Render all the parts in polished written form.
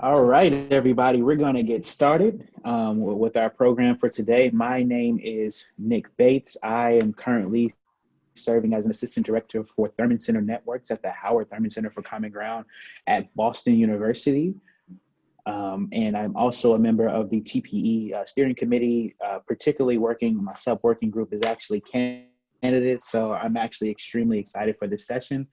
All right, everybody, we're going to get started with our program for today. My name is Nick Bates. I am currently serving as an assistant director for Thurman Center Networks at the Howard Thurman Center for Common Ground at Boston University. And I'm also a member of the TPE steering committee, particularly working, my sub-working group is actually candidates. So I'm actually extremely excited for this session.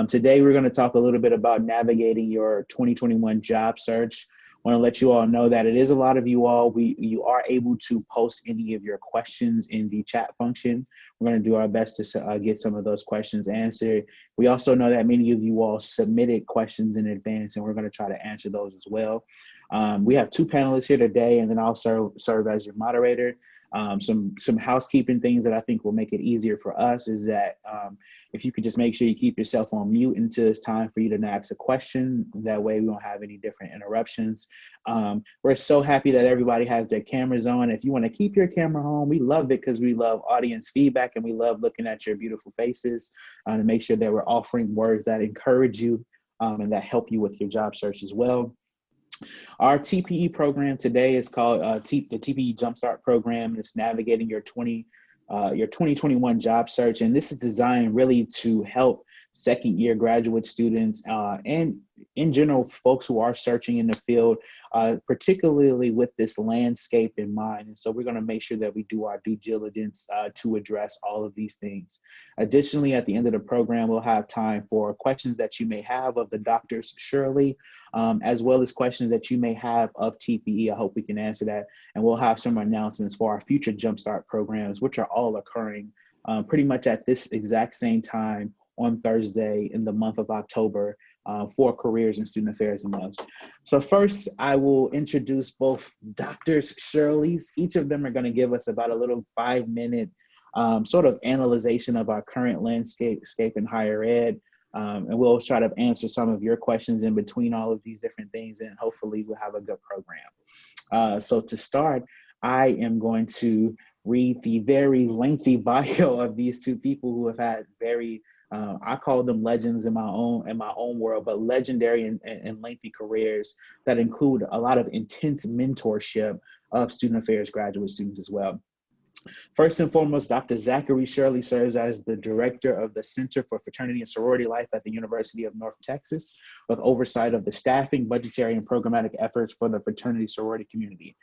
Today, we're going to talk a little bit about navigating your 2021 job search. I want to let you all know that it is a lot of you all. You are able to post any of your questions in the chat function. We're going to do our best to get some of those questions answered. We also know that many of you all submitted questions in advance, and we're going to try to answer those as well. We have two panelists here today, and then I'll serve as your moderator. Some housekeeping things that I think will make it easier for us is that if you could just make sure you keep yourself on mute until it's time for you to ask a question. That way we won't have any different interruptions. We're so happy that everybody has their cameras on. If you want to keep your camera on, we love it because we love audience feedback and we love looking at your beautiful faces to make sure that we're offering words that encourage you and that help you with your job search as well. Our TPE program today is called the TPE Jumpstart Program. It's navigating your 2021 job search, and this is designed really to help second-year graduate students and in general folks who are searching in the field, particularly with this landscape in mind. And so we're going to make sure that we do our due diligence to address all of these things. Additionally, at the end of the program, we'll have time for questions that you may have of the doctors Shirley, as well as questions that you may have of TPE. I hope we can answer that. And we'll have some announcements for our future Jumpstart programs, which are all occurring pretty much at this exact same time on Thursday in the month of October for Careers and Student Affairs Month. So first, I will introduce both Doctors Shirley's. Each of them are going to give us about a little 5-minute sort of analyzation of our current landscape in higher ed. And we'll try to answer some of your questions in between all of these different things, and hopefully we'll have a good program. So to start, I am going to read the very lengthy bio of these two people who have had very I call them legends in my own world, but legendary and lengthy careers that include a lot of intense mentorship of student affairs graduate students as well. First and foremost, Dr. Zachary Shirley serves as the director of the Center for Fraternity and Sorority Life at the University of North Texas, with oversight of the staffing, budgetary, and programmatic efforts for the fraternity sorority community.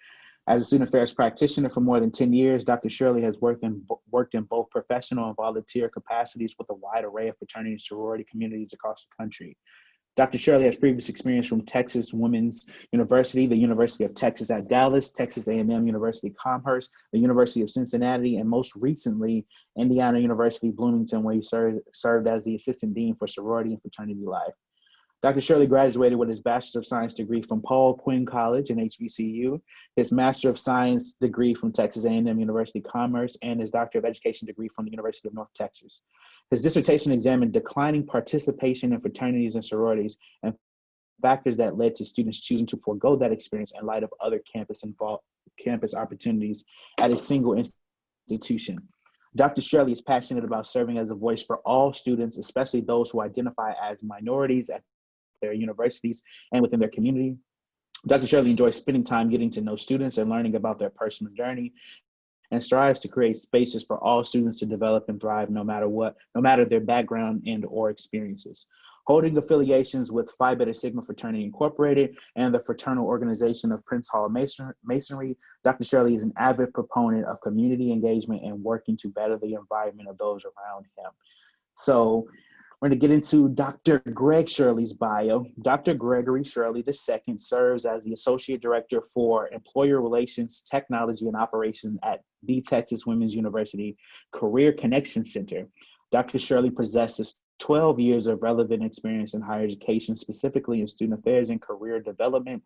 As a student affairs practitioner for more than 10 years, Dr. Shirley has worked in both professional and volunteer capacities with a wide array of fraternity and sorority communities across the country. Dr. Shirley has previous experience from Texas Women's University, the University of Texas at Dallas, Texas A&M University Commerce, the University of Cincinnati, and most recently, Indiana University Bloomington, where he served as the Assistant Dean for Sorority and Fraternity Life. Dr. Shirley graduated with his Bachelor of Science degree from Paul Quinn College and HBCU, his Master of Science degree from Texas A&M University Commerce, and his Doctor of Education degree from the University of North Texas. His dissertation examined declining participation in fraternities and sororities and factors that led to students choosing to forego that experience in light of other campus opportunities at a single institution. Dr. Shirley is passionate about serving as a voice for all students, especially those who identify as minorities at their universities and within their community. Dr. Shirley enjoys spending time getting to know students and learning about their personal journey, and strives to create spaces for all students to develop and thrive no matter their background and or experiences. Holding affiliations with Phi Beta Sigma Fraternity Incorporated and the Fraternal Organization of Prince Hall Masonry, Dr. Shirley is an avid proponent of community engagement and working to better the environment of those around him. So we're going to get into Dr. Greg Shirley's bio. Dr. Gregory Shirley II serves as the Associate Director for Employer Relations, Technology, and Operations at the Texas Women's University Career Connection Center. Dr. Shirley possesses 12 years of relevant experience in higher education, specifically in student affairs and career development.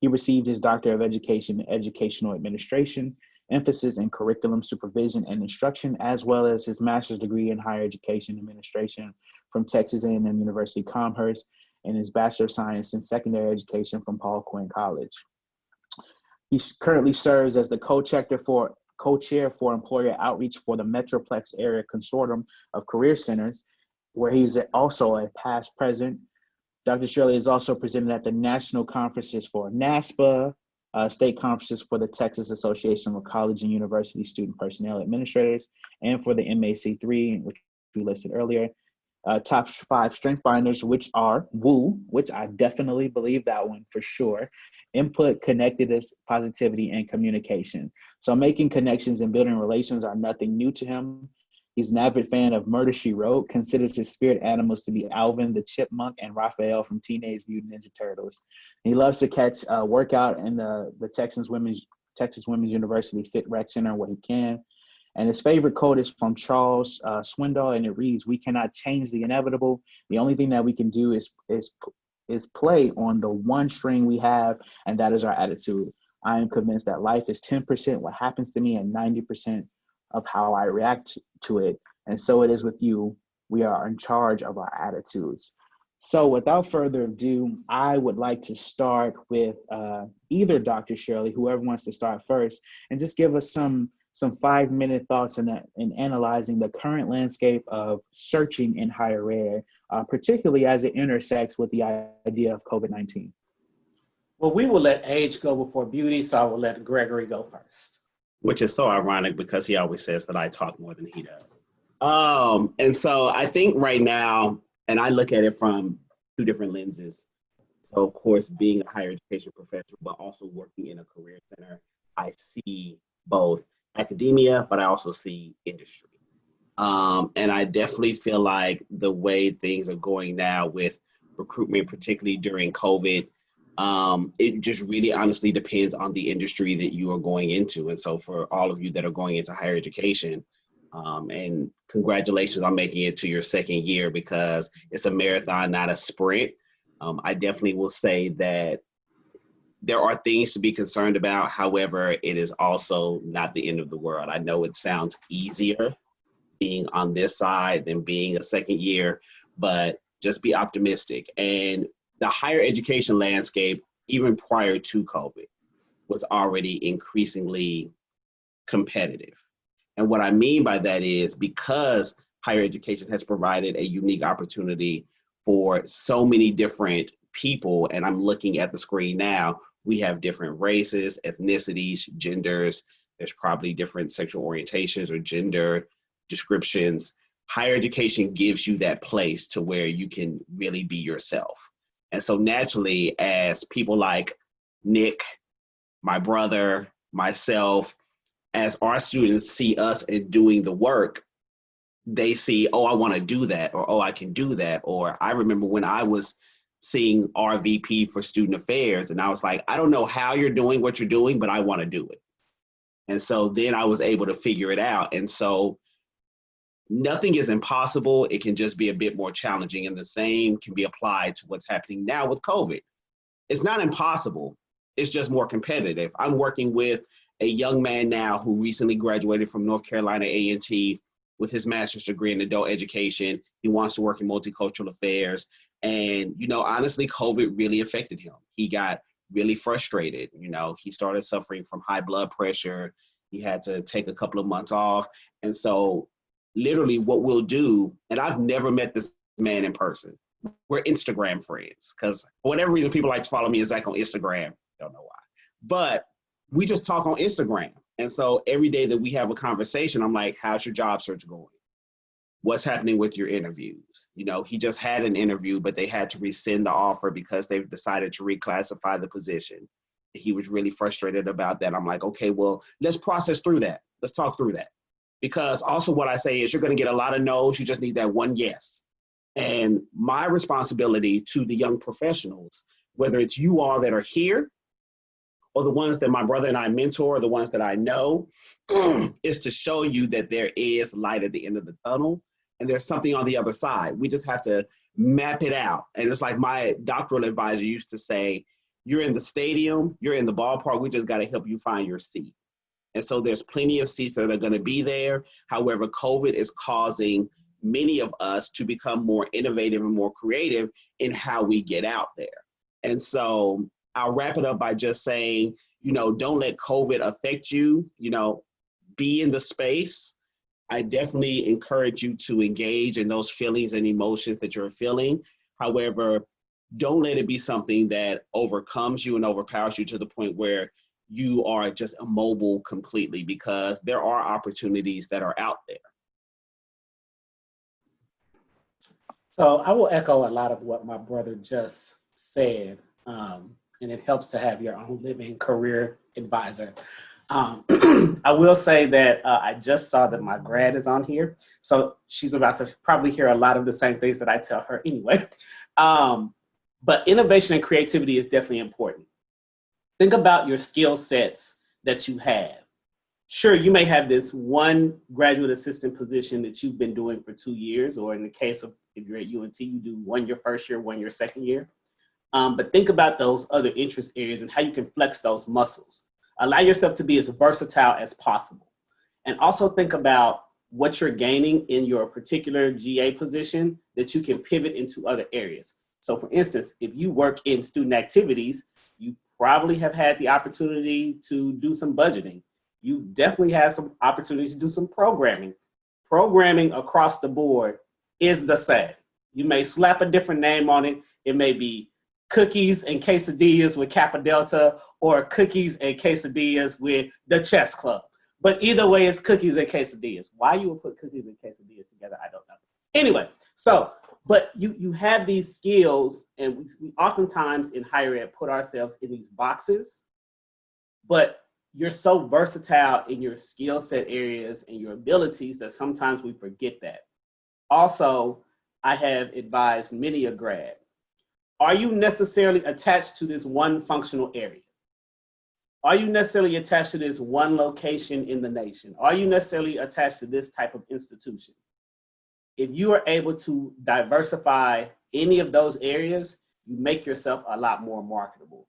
He received his Doctor of Education in Educational Administration, emphasis in curriculum supervision and instruction, as well as his master's degree in higher education administration from Texas A&M University Commerce, and his Bachelor of Science in Secondary Education from Paul Quinn College. He currently serves as the co-chair for employer outreach for the Metroplex Area Consortium of Career Centers, where he is also a past president. Dr. Shirley is also presented at the national conferences for NASPA, state conferences for the Texas Association of College and University Student Personnel Administrators, and for the MAC3, which we listed earlier. Top 5 strength finders, which are WOO, which I definitely believe that one for sure, input, connectedness, positivity, and communication. So making connections and building relations are nothing new to him. He's an avid fan of Murder, She Wrote, considers his spirit animals to be Alvin the Chipmunk and Raphael from Teenage Mutant Ninja Turtles. He loves to catch workout in the Texas Women's University Fit Rec Center where he can. And his favorite quote is from Charles Swindoll, and it reads, "We cannot change the inevitable. The only thing that we can do is play on the one string we have, and that is our attitude. I am convinced that life is 10% what happens to me and 90% of how I react to it. And so it is with you. We are in charge of our attitudes." So without further ado, I would like to start with either Dr. Shirley, whoever wants to start first, and just give us some 5-minute thoughts in analyzing the current landscape of searching in higher ed, particularly as it intersects with the idea of COVID-19. Well, we will let age go before beauty, so I will let Gregory go first. Which is so ironic because he always says that I talk more than he does. And so I think right now, and I look at it from 2 different lenses. So of course, being a higher education professional, but also working in a career center, I see both academia, but I also see industry. And I definitely feel like the way things are going now with recruitment, particularly during COVID, it just really honestly depends on the industry that you are going into. And so for all of you that are going into higher education, and congratulations on making it to your 2nd year, because it's a marathon, not a sprint. I definitely will say that there are things to be concerned about. However, it is also not the end of the world. I know it sounds easier being on this side than being a 2nd year, but just be optimistic. And the higher education landscape, even prior to COVID, was already increasingly competitive. And what I mean by that is because higher education has provided a unique opportunity for so many different people, and I'm looking at the screen now, we have different races, ethnicities, genders. There's probably different sexual orientations or gender descriptions. Higher education gives you that place to where you can really be yourself. And so naturally, as people like Nick, my brother, myself, as our students see us and doing the work, they see, oh, I want to do that, or oh, I can do that. Or I remember when I was seeing our VP for student affairs, and I was like, I don't know how you're doing what you're doing, but I want to do it. And so then I was able to figure it out. And so nothing is impossible. It can just be a bit more challenging, and the same can be applied to what's happening now with COVID. It's not impossible. It's just more competitive. I'm working with a young man now who recently graduated from North Carolina A&T with his master's degree in adult education. He wants to work in multicultural affairs. And, honestly, COVID really affected him. He got really frustrated. He started suffering from high blood pressure. He had to take a couple of months off. And so literally what we'll do, and I've never met this man in person. We're Instagram friends because for whatever reason, people like to follow me as Zach on Instagram. Don't know why. But we just talk on Instagram. And so every day that we have a conversation, I'm like, how's your job search going? What's happening with your interviews? He just had an interview, but they had to rescind the offer because they've decided to reclassify the position. He was really frustrated about that. I'm like, okay, well, let's process through that. Let's talk through that. Because also what I say is you're going to get a lot of no's. You just need that one yes. And my responsibility to the young professionals, whether it's you all that are here or the ones that my brother and I mentor, or the ones that I know, is to show you that there is light at the end of the tunnel and there's something on the other side. We just have to map it out. And it's like my doctoral advisor used to say, you're in the stadium, you're in the ballpark, we just got to help you find your seat. And so there's plenty of seats that are going to be there. However, COVID is causing many of us to become more innovative and more creative in how we get out there. And so I'll wrap it up by just saying, don't let COVID affect you, be in the space. I definitely encourage you to engage in those feelings and emotions that you're feeling. However, don't let it be something that overcomes you and overpowers you to the point where you are just immobile completely, because there are opportunities that are out there. So I will echo a lot of what my brother just said, and it helps to have your own living career advisor. I will say that I just saw that my grad is on here, so she's about to probably hear a lot of the same things that I tell her anyway. But innovation and creativity is definitely important. Think about your skill sets that you have. Sure, you may have this one graduate assistant position that you've been doing for 2 years, or in the case of if you're at UNT, you do 1 year first year, 1 year second year. But think about those other interest areas and how you can flex those muscles. Allow yourself to be as versatile as possible. And also think about what you're gaining in your particular GA position that you can pivot into other areas. So for instance, if you work in student activities, you probably have had the opportunity to do some budgeting. You've definitely had some opportunities to do some programming. Programming across the board is the same. You may slap a different name on it. It may be cookies and quesadillas with Kappa Delta, or cookies and quesadillas with the chess club. But either way, it's cookies and quesadillas. Why you would put cookies and quesadillas together, I don't know. Anyway, so, but you have these skills, and we oftentimes in higher ed put ourselves in these boxes, but you're so versatile in your skill set areas and your abilities that sometimes we forget that. Also, I have advised many a grad, are you necessarily attached to this one functional area? Are you necessarily attached to this one location in the nation? Are you necessarily attached to this type of institution? If you are able to diversify any of those areas, you make yourself a lot more marketable.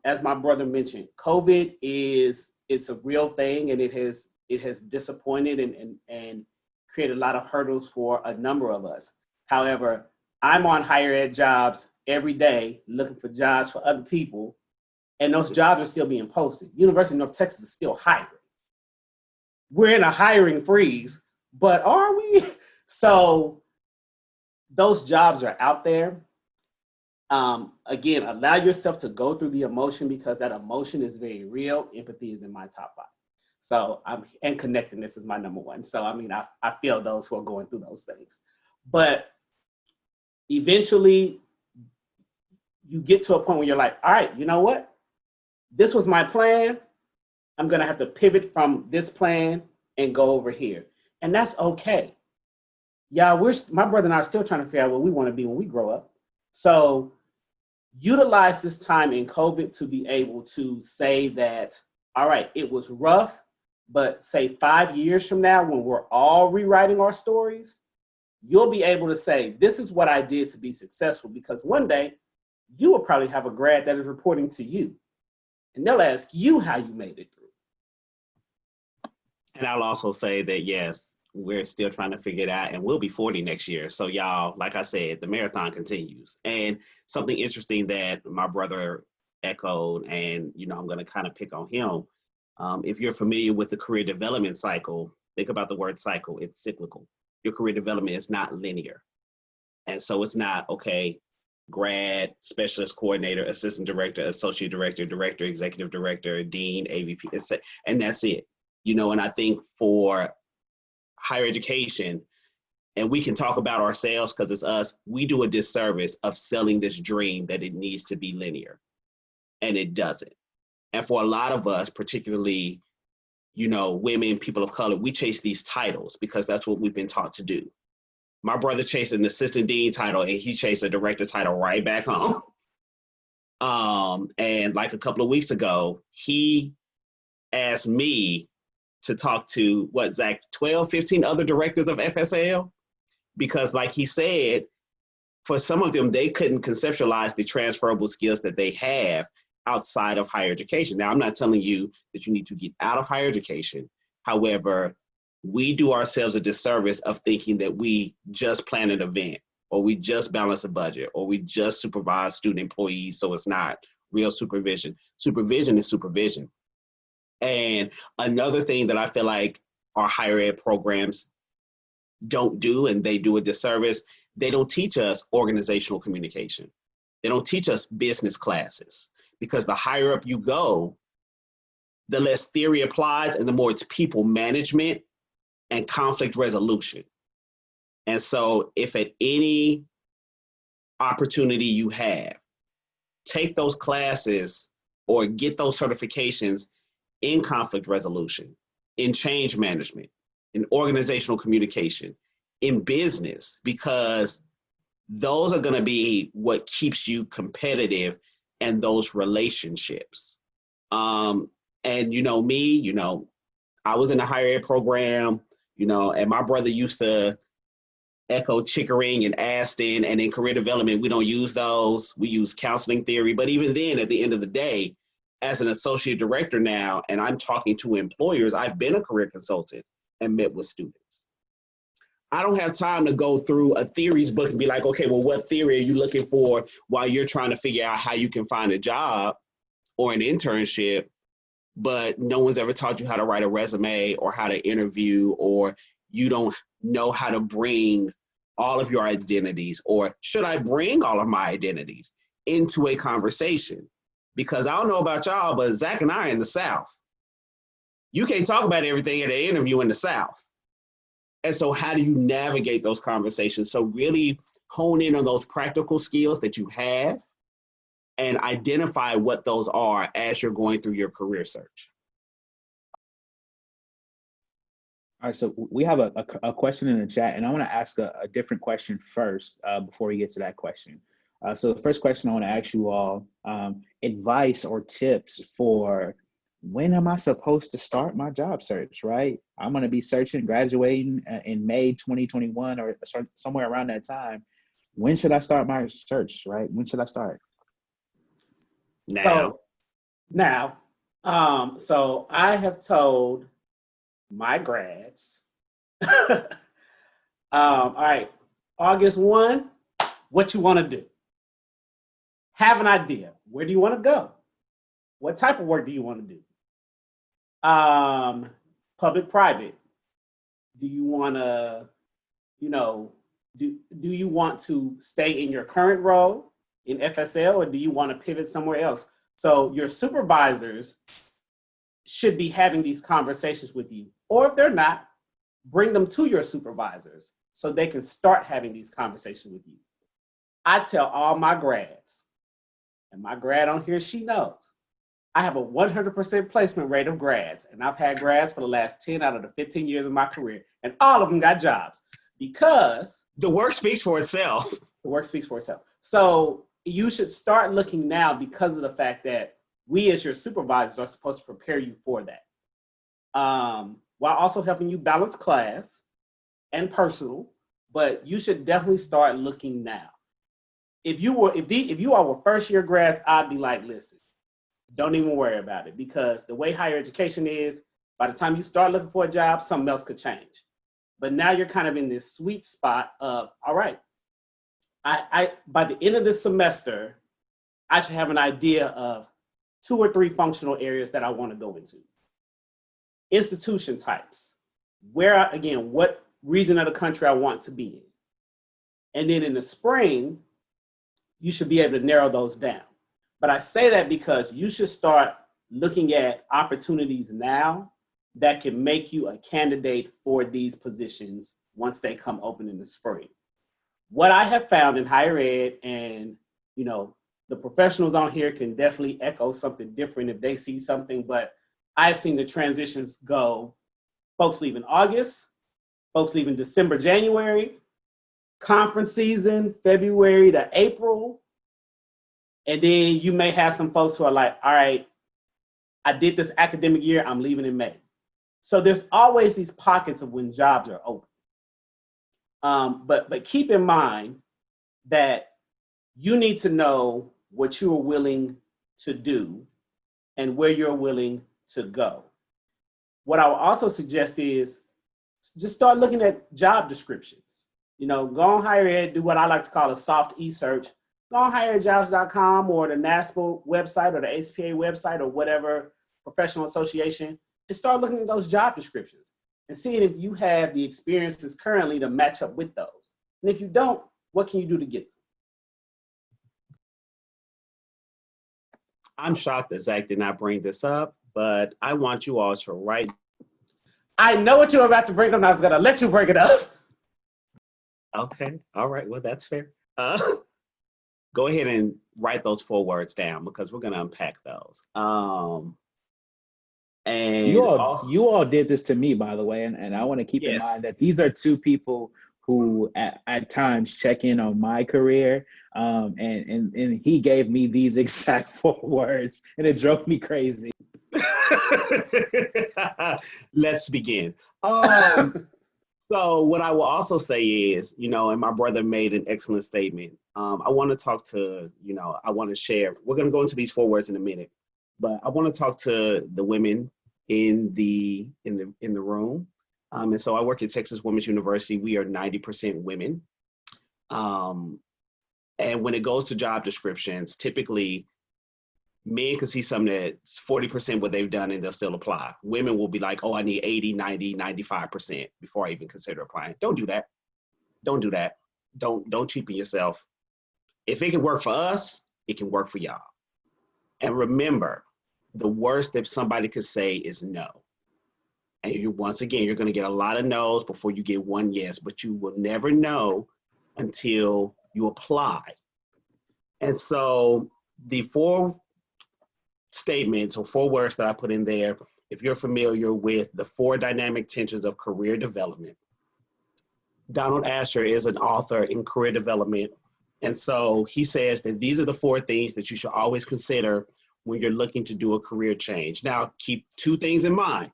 As my brother mentioned, COVID it's a real thing, and it has disappointed and created a lot of hurdles for a number of us. However, I'm on higher ed jobs every day looking for jobs for other people, and those jobs are still being posted. University of North Texas is still hiring. We're in a hiring freeze, but are we? So those jobs are out there. Again, allow yourself to go through the emotion, because that emotion is very real. Empathy is in my top 5. So and connectedness is my number 1. So I mean, I feel those who are going through those things. But eventually you get to a point where you're like, all right, you know what? This was my plan. I'm gonna have to pivot from this plan and go over here. And that's okay. Yeah, my brother and I are still trying to figure out what we want to be when we grow up. So utilize this time in COVID to be able to say that, all right, it was rough, but say 5 years from now, when we're all rewriting our stories, you'll be able to say, this is what I did to be successful, because one day you will probably have a grad that is reporting to you, and they'll ask you how you made it through. And I'll also say that, yes, we're still trying to figure it out, and we'll be 40 next year. So y'all, like I said, the marathon continues. And something interesting that my brother echoed, and I'm going to kind of pick on him. If you're familiar with the career development cycle, think about the word cycle. It's cyclical. Your career development is not linear. And so it's not, okay, grad, specialist coordinator, assistant director, associate director, director, executive director, dean, AVP, and that's it. And I think for higher education, and we can talk about ourselves because it's us, we do a disservice of selling this dream that it needs to be linear, and it doesn't. And for a lot of us, particularly, women, people of color, we chase these titles because that's what we've been taught to do. My brother chased an assistant dean title, and he chased a director title right back home. And like a couple of weeks ago, he asked me to talk to, Zach, 12, 15 other directors of FSL? Because like he said, for some of them, they couldn't conceptualize the transferable skills that they have outside of higher education. Now, I'm not telling you that you need to get out of higher education. However, we do ourselves a disservice of thinking that we just plan an event, or we just balance a budget, or we just supervise student employees, so it's not real supervision. Supervision is supervision. And another thing that I feel like our higher ed programs don't do, and they do a disservice, they don't teach us organizational communication. They don't teach us business classes, because the higher up you go, the less theory applies and the more it's people management and conflict resolution. And so if at any opportunity you have, take those classes or get those certifications in conflict resolution, in change management, in organizational communication, in business, because those are going to be what keeps you competitive and those relationships. And me, I was in the higher ed program, and my brother used to echo Chickering and Aston, and in career development, we don't use those. We use counseling theory. But even then, at the end of the day, as an associate director now, and I'm talking to employers, I've been a career consultant and met with students. I don't have time to go through a theories book and be like, okay, well, what theory are you looking for while you're trying to figure out how you can find a job or an internship, but no one's ever taught you how to write a resume or how to interview, or you don't know how to bring all of your identities, or should I bring all of my identities into a conversation? Because I don't know about y'all, but Zach and I are in the South. You can't talk about everything in an interview in the South. And so how do you navigate those conversations? So really hone in on those practical skills that you have and identify what those are as you're going through your career search. All right, so we have a question in the chat, and I want to ask a different question first before we get to that question. So the first question I want to ask you all, advice or tips for when am I supposed to start my job search, right? I'm going to be searching, graduating in May 2021 or somewhere around that time. When should I start my search, right? When should I start? Now. So I have told my grads, all right, August 1, what you want to do. Have an idea. Where do you want to go? What type of work do you want to do? Public, private. Do you want to, do you want to stay in your current role in FSL, or do you want to pivot somewhere else? So your supervisors should be having these conversations with you. Or if they're not, bring them to your supervisors so they can start having these conversations with you. I tell all my grads, and my grad on here, she knows, I have a 100% placement rate of grads, and I've had grads for the last 10 out of the 15 years of my career, and all of them got jobs because the work speaks for itself. The work speaks for itself. So you should start looking now because of the fact that we as your supervisors are supposed to prepare you for that. While also helping you balance class and personal, but you should definitely start looking now. If you were first year grads, I'd be like, listen, don't even worry about it, because the way higher education is, by the time you start looking for a job, something else could change. But now you're kind of in this sweet spot of, all right, I by the end of this semester, I should have an idea of 2 or 3 functional areas that I want to go into. Institution types, what region of the country I want to be in. And then in the spring, you should be able to narrow those down. But I say that because you should start looking at opportunities now that can make you a candidate for these positions once they come open in the spring. What I have found in higher ed, and the professionals on here can definitely echo something different if they see something, but I've seen the transitions go, folks leaving August, folks leaving December, January, conference season, February to April. And then you may have some folks who are like, all right, I did this academic year, I'm leaving in May. So there's always these pockets of when jobs are open. But keep in mind that you need to know what you are willing to do and where you're willing to go. What I would also suggest is just start looking at job descriptions. Go on higher ed, do what I like to call a soft e-search. Go on higheredjobs.com or the NASPL website or the ACPA website or whatever professional association, and start looking at those job descriptions and seeing if you have the experiences currently to match up with those. And if you don't, what can you do to get them? I'm shocked that Zach did not bring this up, but I want you all to write. I know what you're about to bring up, and I was going to let you bring it up. Okay, all right, well, that's fair. Go ahead and write those 4 words down because we're going to unpack those. And You all, also, you all did this to me, by the way, and I want to keep in yes, mind that these are 2 people who at times check in on my career, and he gave me these exact 4 words, and it drove me crazy. let's begin. So what I will also say is, and my brother made an excellent statement. I want to talk to, I want to share. We're going to go into these 4 words in a minute, but I want to talk to the women in the room. And so I work at Texas Women's University. We are 90% women. And when it goes to job descriptions, typically men can see something that's 40% what they've done and they'll still apply. Women will be like, oh, I need 80, 90, 95% before I even consider applying. Don't do that. Don't do that. Don't cheapen yourself. If it can work for us, it can work for y'all. And remember, the worst that somebody could say is no. And once again, you're going to get a lot of no's before you get 1 yes, but you will never know until you apply. And so the 4 statements or 4 words that I put in there, if you're familiar with the 4 dynamic tensions of career development, Donald Asher is an author in career development. And so he says that these are the 4 things that you should always consider when you're looking to do a career change. Now, keep 2 things in mind.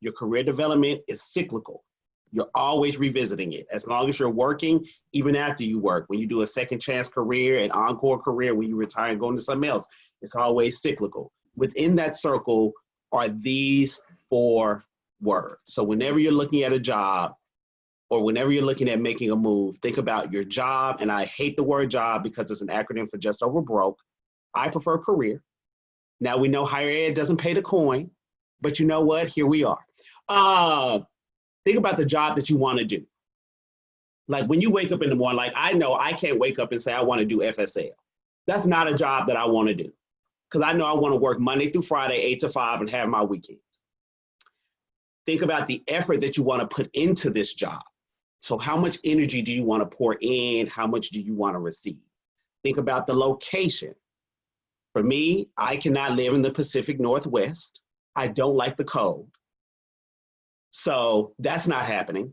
Your career development is cyclical. You're always revisiting it. As long as you're working, even after you work, when you do a second chance career, an encore career, when you retire and go into something else, it's always cyclical. Within that circle are these 4 words. So whenever you're looking at a job or whenever you're looking at making a move, think about your job. And I hate the word job because it's an acronym for just over broke. I prefer career. Now we know higher ed doesn't pay the coin, but you know what? Here we are. Think about the job that you want to do. Like when you wake up in the morning, like I know I can't wake up and say I want to do FSL. That's not a job that I want to do because I know I want to work Monday through Friday, 8 to 5 and have my weekends. Think about the effort that you want to put into this job. So how much energy do you want to pour in? How much do you want to receive? Think about the location. For me, I cannot live in the Pacific Northwest. I don't like the cold. So that's not happening.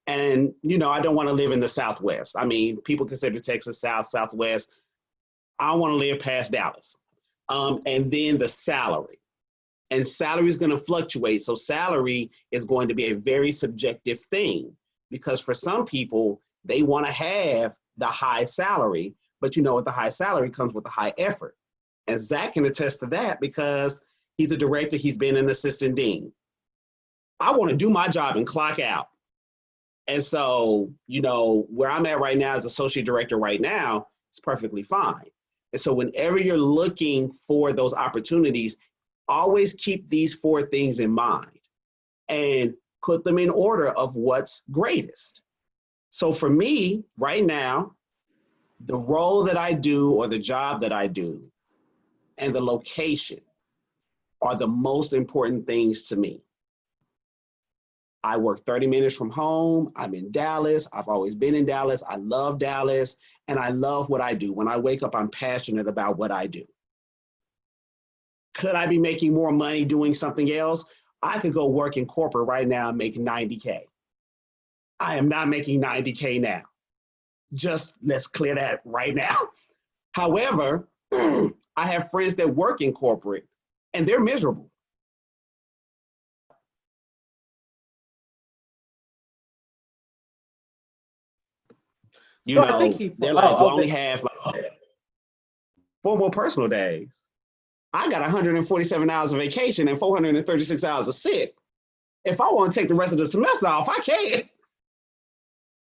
And, I don't want to live in the Southwest. I mean, people consider Texas South, Southwest. I want to live past Dallas. And then the salary. And salary is going to fluctuate. So salary is going to be a very subjective thing because for some people, they want to have the high salary, but with the high salary comes with the high effort. And Zach can attest to that because he's a director. He's been an assistant dean. I want to do my job and clock out. And so, where I'm at right now as associate director right now, it's perfectly fine. And so whenever you're looking for those opportunities, always keep these 4 things in mind and put them in order of what's greatest. So for me right now, the role that I do or the job that I do and the location are the most important things to me. I work 30 minutes from home. I'm in Dallas. I've always been in Dallas. I love Dallas and I love what I do. When I wake up, I'm passionate about what I do. Could I be making more money doing something else? I could go work in corporate right now and make 90K. I am not making 90K now. Just let's clear that right now. However, I have friends that work in corporate and they're miserable. I think he. They're like, you only have like 4 more personal days. I got 147 hours of vacation and 436 hours of sick. If I want to take the rest of the semester off, I can.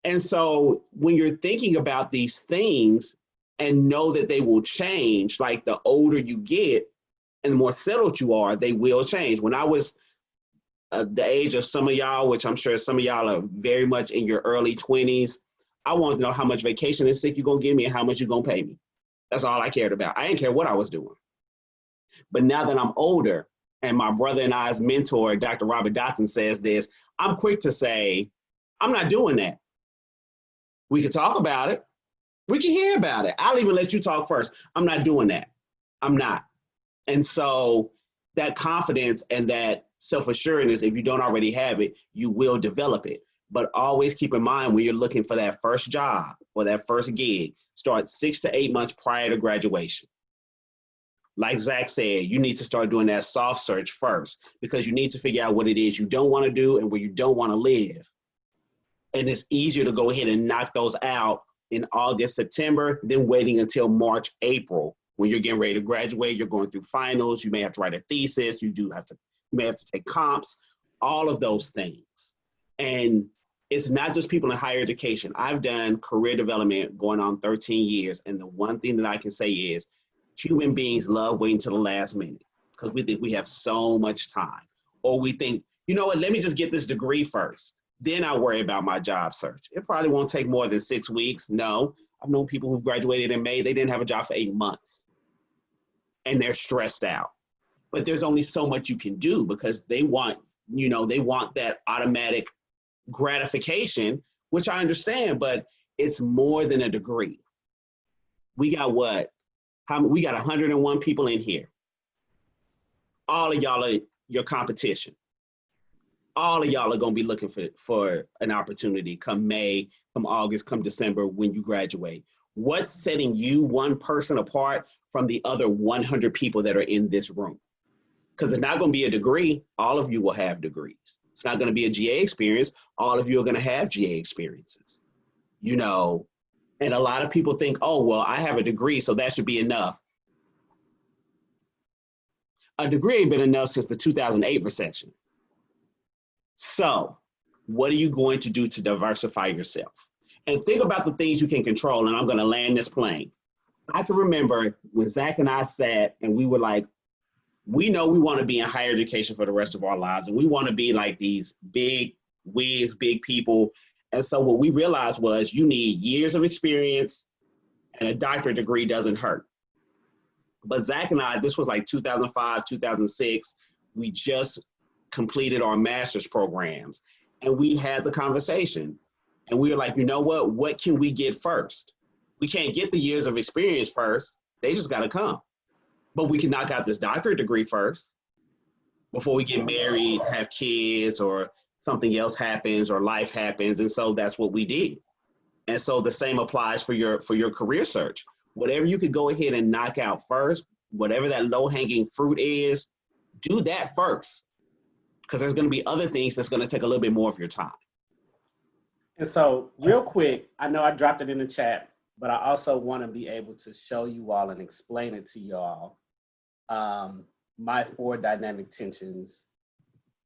And so when you're thinking about these things and know that they will change, like the older you get and the more settled you are, they will change. When I was the age of some of y'all, which I'm sure some of y'all are very much in your early 20s, I wanted to know how much vacation and sick you're going to give me and how much you're going to pay me. That's all I cared about. I didn't care what I was doing. But now that I'm older, and my brother and I's mentor, Dr. Robert Dotson, says this, I'm quick to say, I'm not doing that. We can talk about it. We can hear about it. I'll even let you talk first. I'm not doing that. I'm not. And so that confidence and that self-assuredness, if you don't already have it, you will develop it. But always keep in mind when you're looking for that first job or that first gig, start 6 to 8 months prior to graduation. Like Zach said, you need to start doing that soft search first because you need to figure out what it is you don't want to do and where you don't want to live. And it's easier to go ahead and knock those out in August, September, than waiting until March, April, when you're getting ready to graduate, you're going through finals, you may have to write a thesis, you may have to take comps, all of those things. And it's not just people in higher education. I've done career development going on 13 years. And the one thing that I can say is human beings love waiting till the last minute because we think we have so much time. Or we think, you know what, let me just get this degree first. Then I'll worry about my job search. It probably won't take more than 6 weeks. No, I've known people who've graduated in May, they didn't have a job for 8 months. And they're stressed out. But there's only so much you can do because they want that automatic gratification, which I understand, but it's more than a degree. We got we got 101 people in here. All of y'all are your competition. All of y'all are gonna be looking for an opportunity come May, come August, come December when you graduate. What's setting you one person apart from the other 100 people that are in this room? Because it's not gonna be a degree, all of you will have degrees. It's not gonna be a GA experience, all of you are gonna have GA experiences. And a lot of people think, oh, well, I have a degree, so that should be enough. A degree ain't been enough since the 2008 recession. So what are you going to do to diversify yourself? And think about the things you can control, and I'm gonna land this plane. I can remember when Zach and I sat and we were like, we know we wanna be in higher education for the rest of our lives, and we wanna be like these big wigs, big people. And so what we realized was you need years of experience and a doctorate degree doesn't hurt. But Zach and I, this was like 2005, 2006, we just completed our master's programs and we had the conversation and we were like, you know what can we get first? We can't get the years of experience first. They just gotta come. But we can knock out this doctorate degree first before we get married, have kids, or something else happens or life happens. And so that's what we did. And so the same applies for your career search. Whatever you could go ahead and knock out first, whatever that low-hanging fruit is, do that first. Because there's going to be other things that's going to take a little bit more of your time. And so real quick, I know I dropped it in the chat, but I also want to be able to show you all and explain it to y'all, my 4 dynamic tensions.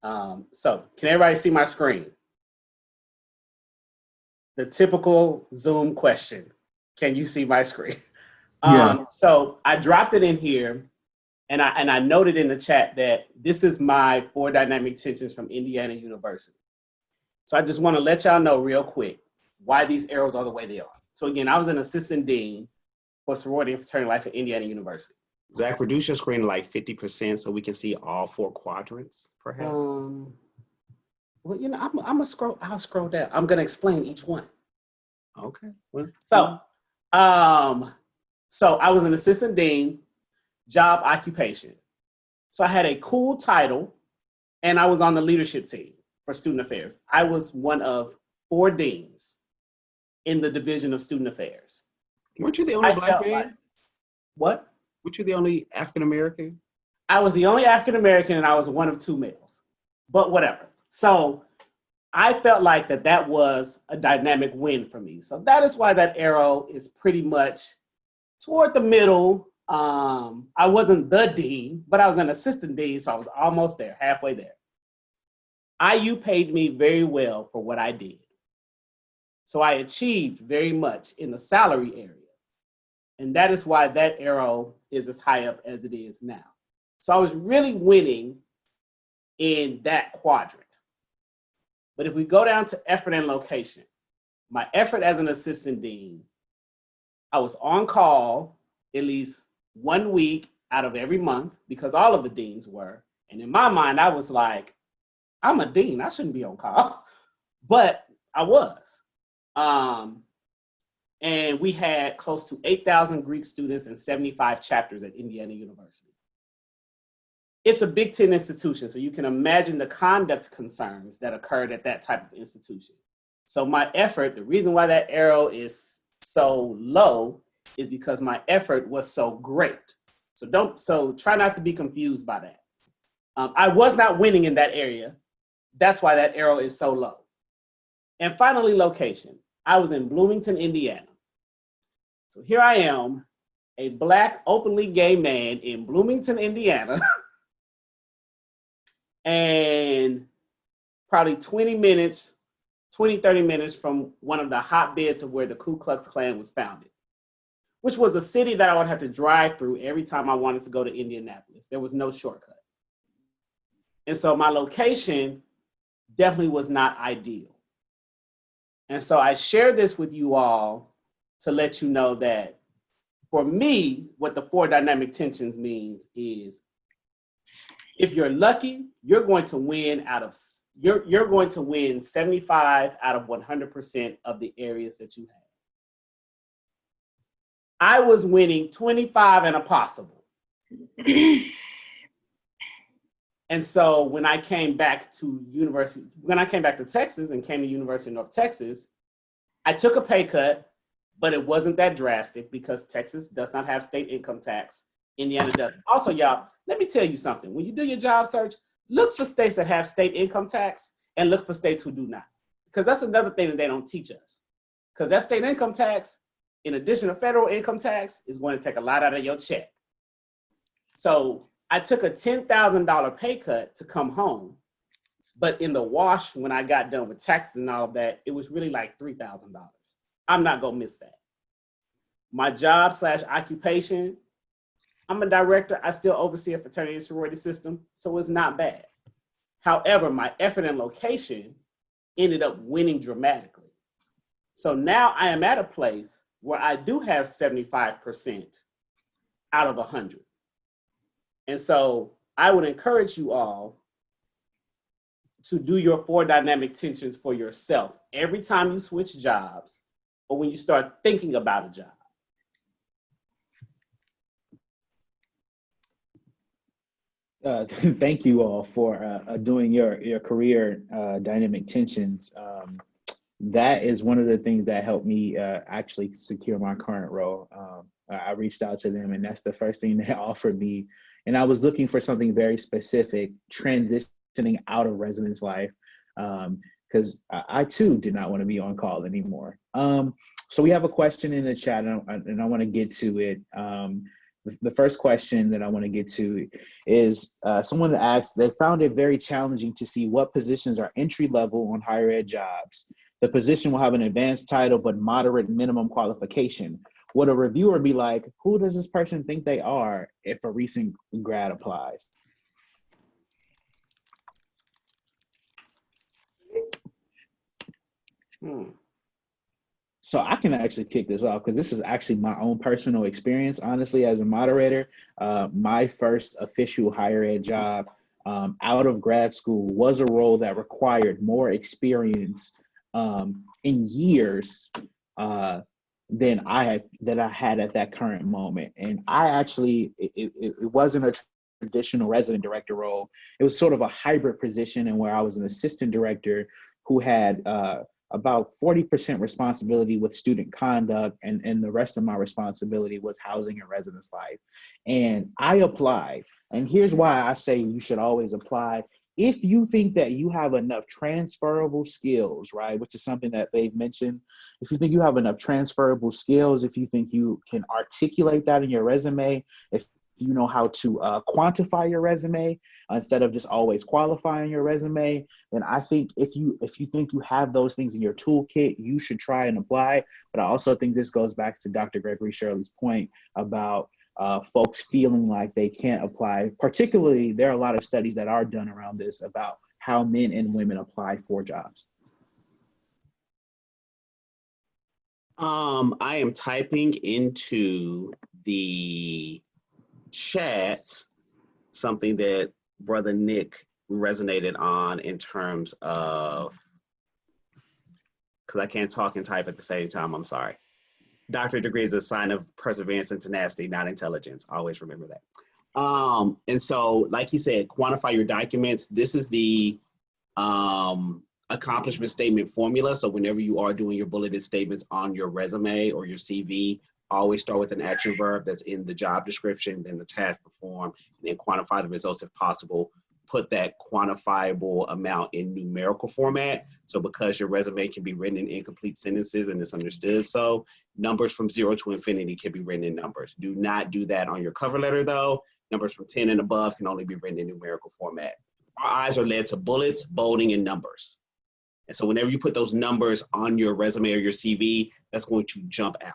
So can everybody see my screen? The typical Zoom question. Can you see my screen? Yeah. So I dropped it in here and I noted in the chat that this is my 4 dynamic tensions from Indiana University. So I just want to let y'all know real quick why these arrows are the way they are. So again, I was an assistant dean for sorority and fraternity life at Indiana University. Zach, reduce your screen to like 50% so we can see all 4 quadrants, perhaps. Well, I'll scroll down. I'm gonna explain each one. Okay. Well, so I was an assistant dean, job occupation. So I had a cool title and I was on the leadership team for student affairs. I was one of 4 deans in the division of student affairs. Weren't you the only black man? Like, what? Weren't you the only African-American? I was the only African-American and I was one of 2 males, but whatever. So I felt like that was a dynamic win for me. So that is why that arrow is pretty much toward the middle. I wasn't the dean, but I was an assistant dean, so I was almost there, halfway there. IU paid me very well for what I did. So I achieved very much in the salary area. And that is why that arrow is as high up as it is now. So I was really winning in that quadrant. But if we go down to effort and location, my effort as an assistant dean, I was on call at least 1 week out of every month because all of the deans were. And in my mind, I was like, I'm a dean. I shouldn't be on call. But I was. And we had close to 8,000 Greek students and 75 chapters at Indiana University. It's a Big Ten institution, so you can imagine the conduct concerns that occurred at that type of institution. So my effort, the reason why that arrow is so low is because my effort was so great. So try not to be confused by that. I was not winning in that area. That's why that arrow is so low. And finally, location. I was in Bloomington, Indiana. So here I am, a Black, openly gay man in Bloomington, Indiana, and probably 30 minutes from one of the hotbeds of where the Ku Klux Klan was founded, which was a city that I would have to drive through every time I wanted to go to Indianapolis. There was no shortcut. And so my location definitely was not ideal. And so I share this with you all to let you know that for me, what the 4 dynamic tensions means is if you're lucky, you're going to win you're going to win 75 out of 100% of the areas that you have. I was winning 25 and a possible. And so when I came back to Texas and came to University of North Texas, I took a pay cut, but it wasn't that drastic because Texas does not have state income tax. Indiana does. Also, y'all, let me tell you something. When you do your job search, look for states that have state income tax and look for states who do not. Because that's another thing that they don't teach us. Because that state income tax, in addition to federal income tax, is going to take a lot out of your check. So I took a $10,000 pay cut to come home. But in the wash, when I got done with taxes and all of that, it was really like $3,000. I'm not going to miss that. My job / occupation, I'm a director. I still oversee a fraternity and sorority system, so it's not bad. However, my effort and location ended up winning dramatically. So now I am at a place where I do have 75% out of 100. And so I would encourage you all to do your 4 dynamic tensions for yourself every time you switch jobs or when you start thinking about a job. Thank you all for doing your career dynamic tensions. That is one of the things that helped me actually secure my current role. I reached out to them, and that's the first thing they offered me. And I was looking for something very specific, transitioning out of residence life, because I too did not want to be on call anymore. So we have a question in the chat, and I want to get to it. The first question that I want to get to is someone asked, they found it very challenging to see what positions are entry level on higher ed jobs. The position will have an advanced title, but moderate minimum qualification. Would a reviewer be like, who does this person think they are if a recent grad applies? So I can actually kick this off because this is actually my own personal experience, honestly, as a moderator. My first official higher ed job out of grad school was a role that required more experience in years than I had at that current moment. And I actually, it wasn't a traditional resident director role. It was sort of a hybrid position, and where I was an assistant director who had about 40% responsibility with student conduct, and the rest of my responsibility was housing and residence life. And I applied. And here's why I say you should always apply. If you think that you have enough transferable skills, right, which is something that they've mentioned, if you think you have enough transferable skills, if you think you can articulate that in your resume, if you know how to quantify your resume instead of just always qualifying your resume, then I think if you think you have those things in your toolkit, you should try and apply. But I also think this goes back to Dr. Gregory Shirley's point about folks feeling like they can't apply. Particularly, there are a lot of studies that are done around this about how men and women apply for jobs. I am typing into the chat something that Brother Nick resonated on in terms of, because I can't talk and type at the same time, I'm sorry. Doctorate degree is a sign of perseverance and tenacity, not intelligence. Always remember that. And so, like he said, quantify your documents. This is the accomplishment statement formula. So whenever you are doing your bulleted statements on your resume or your CV, always start with an action verb that's in the job description, then the task performed, and then quantify the results if possible. Put that quantifiable amount in numerical format. So because your resume can be written in incomplete sentences and it's understood, so numbers from 0 to infinity can be written in numbers. Do not do that on your cover letter though. Numbers from 10 and above can only be written in numerical format. Our eyes are led to bullets, bolding, and numbers. And so whenever you put those numbers on your resume or your CV, that's going to jump out.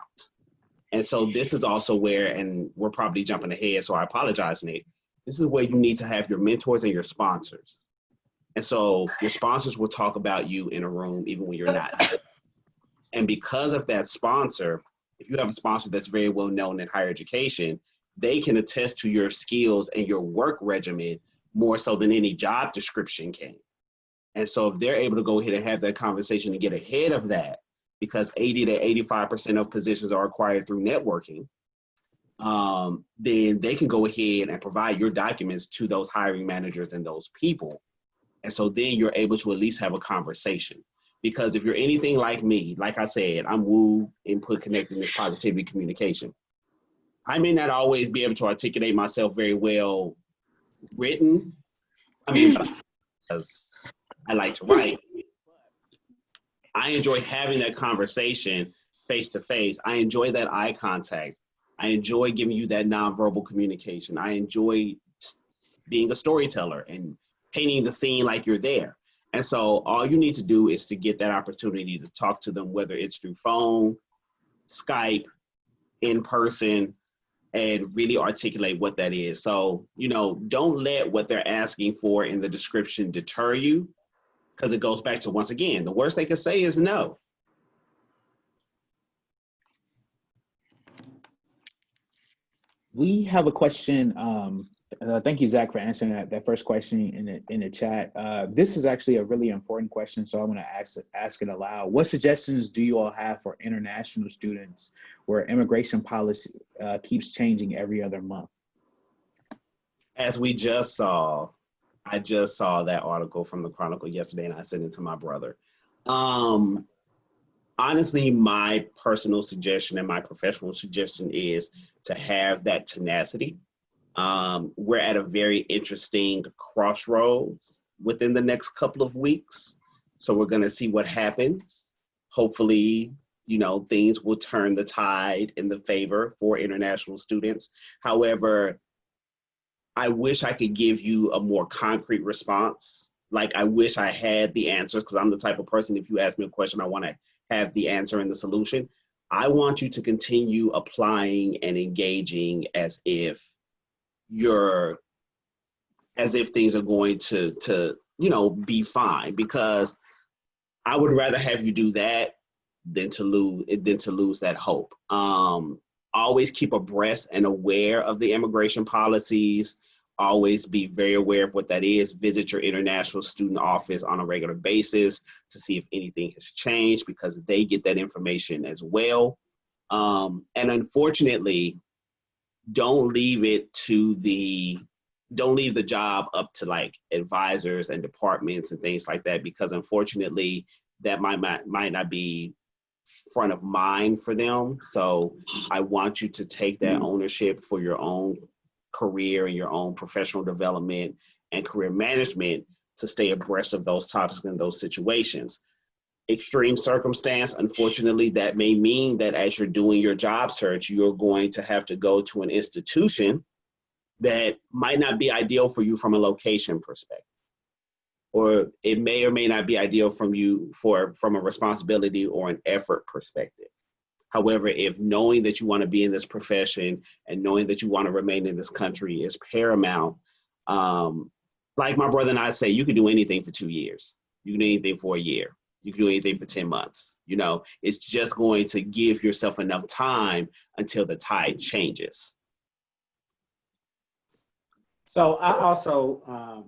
And so this is also where, and we're probably jumping ahead, so I apologize, Nate. This is where you need to have your mentors and your sponsors. And so your sponsors will talk about you in a room even when you're not. And because of that sponsor, if you have a sponsor that's very well known in higher education, they can attest to your skills and your work regimen more so than any job description can. And so if they're able to go ahead and have that conversation and get ahead of that, because 80 to 85% of positions are acquired through networking, then they can go ahead and provide your documents to those hiring managers and those people. And so then you're able to at least have a conversation. Because if you're anything like me, like I said, I'm woo, input, connectedness, positivity, communication. I may not always be able to articulate myself very well written. I mean, because I like to write. I enjoy having that conversation face to face. I enjoy that eye contact. I enjoy giving you that nonverbal communication. I enjoy being a storyteller and painting the scene like you're there. And so all you need to do is to get that opportunity to talk to them, whether it's through phone, Skype, in person, and really articulate what that is. So, you know, don't let what they're asking for in the description deter you, because it goes back to, once again, the worst they could say is no. We have a question. Thank you, Zach, for answering that first question in the chat. This is actually a really important question, so I'm going to ask it aloud. What suggestions do you all have for international students where immigration policy keeps changing every other month? As we just saw, I just saw that article from the Chronicle yesterday, and I sent it to my brother. Honestly, my personal suggestion and my professional suggestion is to have that tenacity. We're at a very interesting crossroads within the next couple of weeks. So we're going to see what happens. Hopefully, you know, things will turn the tide in the favor for international students. However, I wish I could give you a more concrete response. Like, I wish I had the answers, because I'm the type of person, if you ask me a question, I want to have the answer and the solution. I want you to continue applying and engaging as if things are going to you know, be fine, because I would rather have you do that than to lose that hope. Always keep abreast and aware of the immigration policies. Always be very aware of what that is. Visit your international student office on a regular basis to see if anything has changed, because they get that information as well. And unfortunately, don't leave the job up to like advisors and departments and things like that, because unfortunately that might not be front of mind for them. So I want you to take that ownership for your own career and your own professional development and career management to stay abreast of those topics and those situations. Extreme circumstance, unfortunately, that may mean that as you're doing your job search, you're going to have to go to an institution that might not be ideal for you from a location perspective, or it may or may not be ideal from a responsibility or an effort perspective. However, if knowing that you want to be in this profession and knowing that you want to remain in this country is paramount, like my brother and I say, you can do anything for 2 years. You can do anything for a year. You can do anything for 10 months. You know, it's just going to give yourself enough time until the tide changes. So I also,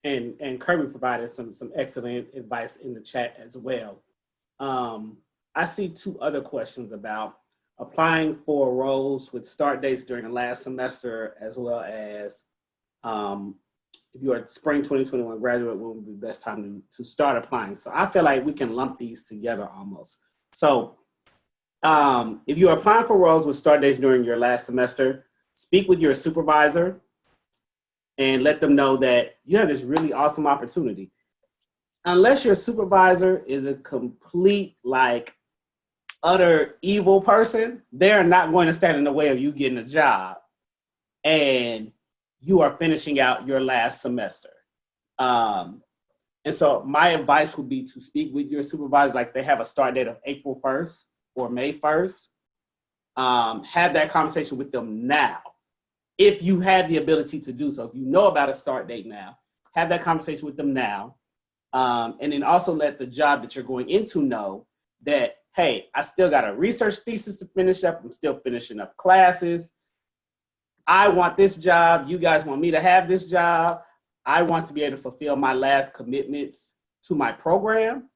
and Kirby provided some excellent advice in the chat as well. I see two other questions about applying for roles with start dates during the last semester, as well as if you are a spring 2021 graduate, when would be the best time to start applying? So I feel like we can lump these together almost. So if you are applying for roles with start dates during your last semester, speak with your supervisor and let them know that you have this really awesome opportunity. Unless your supervisor is a complete, like, utter evil person, they're not going to stand in the way of you getting a job and you are finishing out your last semester. And so my advice would be to speak with your supervisor, like they have a start date of April 1st or May 1st. Have that conversation with them now. If you have the ability to do so, if you know about a start date now, have that conversation with them now. And then also let the job that you're going into know that, hey, I still got a research thesis to finish up. I'm still finishing up classes. I want this job. You guys want me to have this job. I want to be able to fulfill my last commitments to my program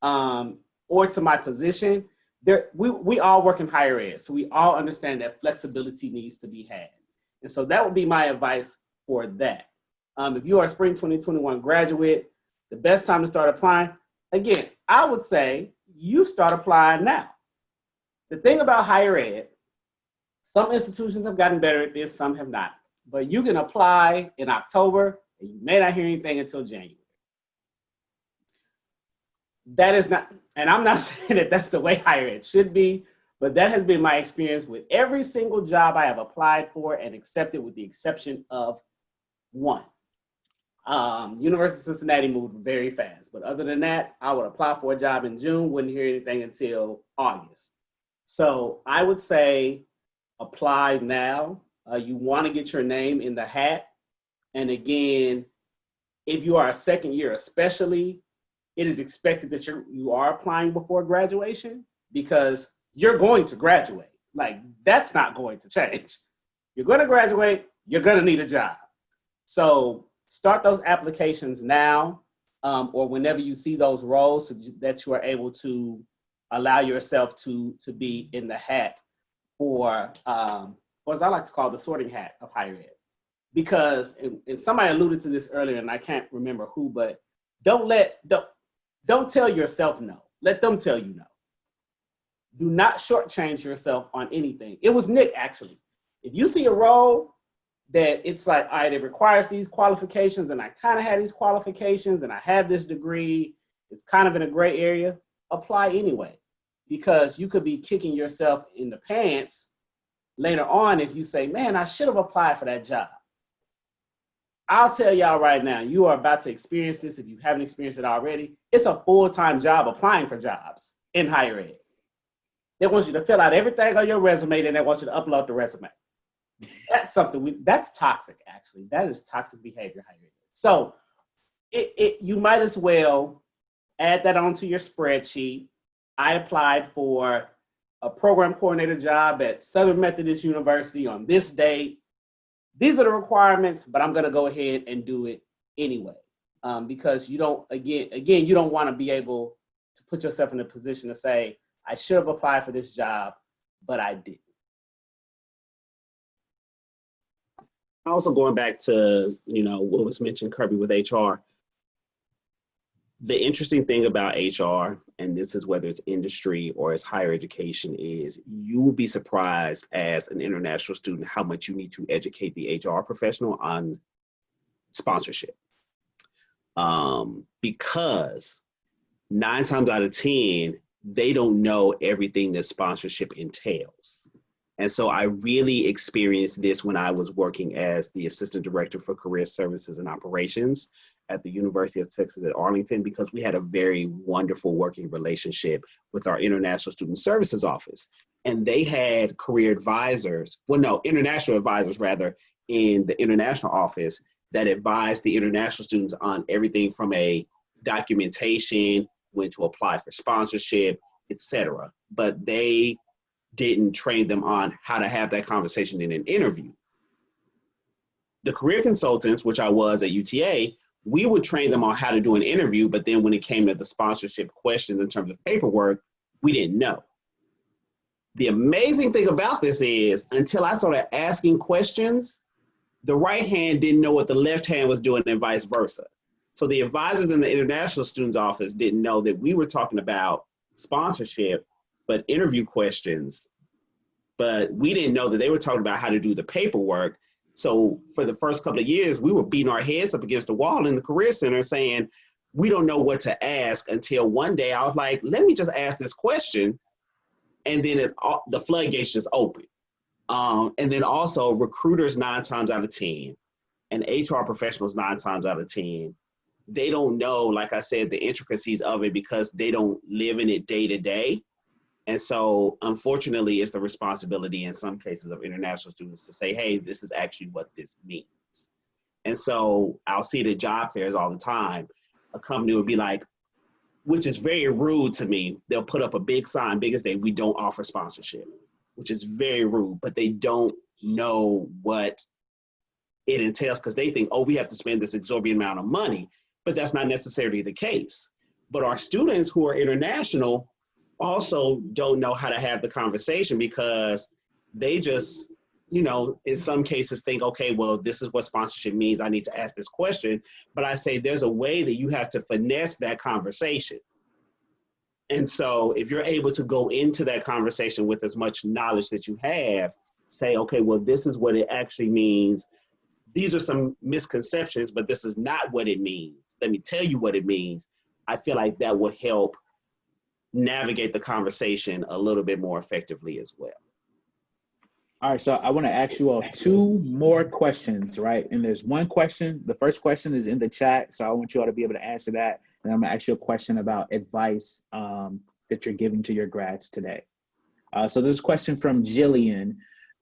or to my position. We all work in higher ed, so we all understand that flexibility needs to be had. And so that would be my advice for that. If you are a spring 2021 graduate, the best time to start applying, again, I would say you start applying now. The thing about higher ed, some institutions have gotten better at this, some have not. But you can apply in October, and you may not hear anything until January. That is not, and I'm not saying that that's the way higher ed should be, but that has been my experience with every single job I have applied for and accepted, with the exception of one. University of Cincinnati moved very fast, but other than that, I would apply for a job in June, wouldn't hear anything until August. So I would say apply now. You want to get your name in the hat. And again, if you are a second year especially, it is expected that you are applying before graduation, because you're going to graduate. Like, that's not going to change. You're going to graduate, you're going to need a job. So start those applications now, or whenever you see those roles, so that you are able to allow yourself to be in the hat for, or as I like to call, the sorting hat of higher ed. Because, and somebody alluded to this earlier, and I can't remember who, but don't tell yourself no. Let them tell you no. Do not shortchange yourself on anything. It was Nick, actually. If you see a role that it's like, all right, it requires these qualifications, and I kind of have these qualifications, and I have this degree, it's kind of in a gray area, apply anyway. Because you could be kicking yourself in the pants later on if you say, man, I should have applied for that job. I'll tell y'all right now, you are about to experience this if you haven't experienced it already. It's a full-time job applying for jobs in higher ed. They want you to fill out everything on your resume, and they want you to upload the resume. That's something that's toxic, actually. That is toxic behavior, higher ed. So you might as well add that onto your spreadsheet. I applied for a program coordinator job at Southern Methodist University on this date. These are the requirements, but I'm going to go ahead and do it anyway. Because you don't, again, you don't want to be able to put yourself in a position to say, I should have applied for this job, but I didn't. Also going back to, what was mentioned, Kirby, with HR, the interesting thing about HR, and this is whether it's industry or it's higher education, is you will be surprised as an international student how much you need to educate the HR professional on sponsorship. Because 9 times out of 10, they don't know everything that sponsorship entails. And so I really experienced this when I was working as the Assistant Director for Career Services and Operations at the University of Texas at Arlington, because we had a very wonderful working relationship with our International Student Services Office. And they had career advisors, international advisors rather, in the international office that advised the international students on everything from a documentation, when to apply for sponsorship, etc. But they didn't train them on how to have that conversation in an interview. The career consultants, which I was at UTA, we would train them on how to do an interview, but then when it came to the sponsorship questions in terms of paperwork, we didn't know. The amazing thing about this is, until I started asking questions, the right hand didn't know what the left hand was doing and vice versa. So the advisors in the international students office didn't know that we were talking about sponsorship, but interview questions, but we didn't know that they were talking about how to do the paperwork. So for the first couple of years, we were beating our heads up against the wall in the Career Center saying, we don't know what to ask, until one day I was like, let me just ask this question. And then the floodgates just opened. And then also recruiters 9 times out of 10 and HR professionals 9 times out of 10, they don't know, like I said, the intricacies of it because they don't live in it day to day. And so unfortunately, it's the responsibility in some cases of international students to say, hey, this is actually what this means. And so I'll see it at job fairs all the time. A company would be like, which is very rude to me, they'll put up a big sign, big as day, we don't offer sponsorship, which is very rude, but they don't know what it entails because they think, oh, we have to spend this exorbitant amount of money, but that's not necessarily the case. But our students who are international also don't know how to have the conversation because they just, you know, in some cases think, okay, well, this is what sponsorship means. I need to ask this question. But I say there's a way that you have to finesse that conversation. And so if you're able to go into that conversation with as much knowledge that you have, say, okay, well, this is what it actually means. These are some misconceptions, but this is not what it means. Let me tell you what it means. I feel like that will help navigate the conversation a little bit more effectively as well. All right, so I want to ask you all 2 more questions, right? And there's one question. The first question is in the chat, so I want you all to be able to answer that. And I'm going to ask you a question about advice that you're giving to your grads today. So this is a question from Jillian.